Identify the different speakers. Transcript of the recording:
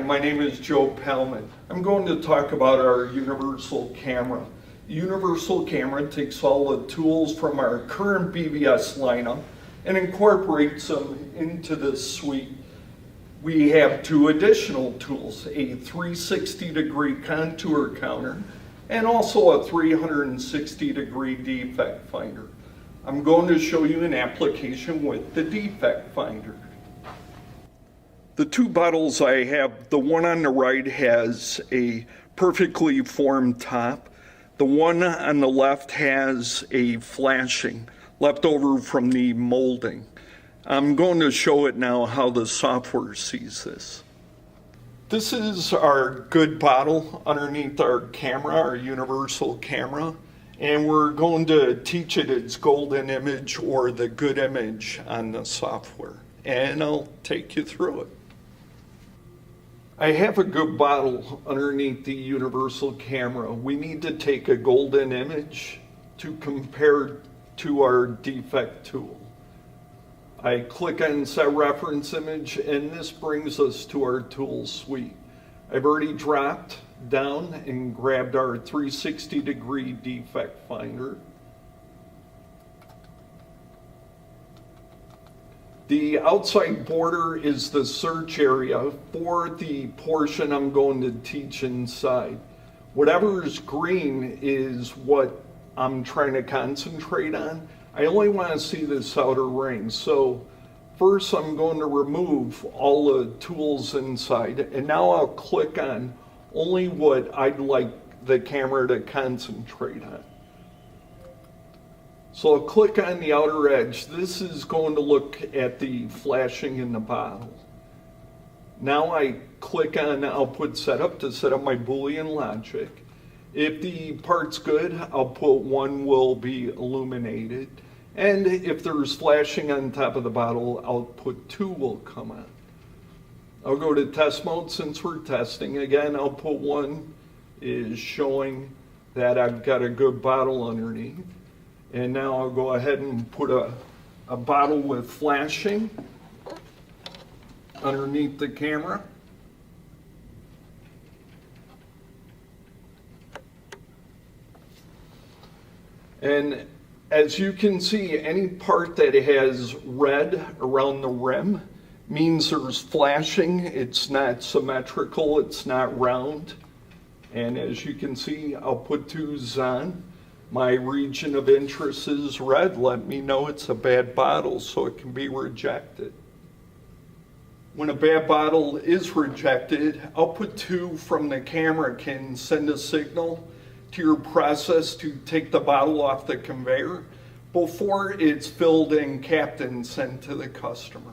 Speaker 1: Hi, my name is Joe Pellman. I'm going to talk about our universal camera. The universal camera takes all the tools from our current BVS lineup and incorporates them into this suite. We have two additional tools, a 360-degree contour counter and also a 360-degree defect finder. I'm going to show you an application with the defect finder. The two bottles I have, the one on the right has a perfectly formed top. The one on the left has a flashing left over from the molding. I'm going to show it now how the software sees this. This is our good bottle underneath our camera, our universal camera, and we're going to teach it its golden image or the good image on the software, and I'll take you through it. I have a good bottle underneath the universal camera. We need to take a golden image to compare to our defect tool. I click on set reference image and this brings us to our tool suite. I've already dropped down and grabbed our 360-degree defect finder. The outside border is the search area for the portion I'm going to teach inside. Whatever is green is what I'm trying to concentrate on. I only want to see this outer ring. So first I'm going to remove all the tools inside, and now I'll click on only what I'd like the camera to concentrate on. So I'll click on the outer edge. This is going to look at the flashing in the bottle. Now I click on output setup to set up my Boolean logic. If the part's good, output 1 will be illuminated. And if there's flashing on top of the bottle, output 2 will come on. I'll go to test mode since we're testing. Again, output 1 is showing that I've got a good bottle underneath. And now I'll go ahead and put a bottle with flashing underneath the camera. And as you can see, any part that has red around the rim means there's flashing. It's not symmetrical, it's not round. And as you can see, output 2 is on. My region of interest is red. Let me know it's a bad bottle so it can be rejected. When a bad bottle is rejected, output 2 from the camera can send a signal to your process to take the bottle off the conveyor before it's filled and capped and sent to the customer.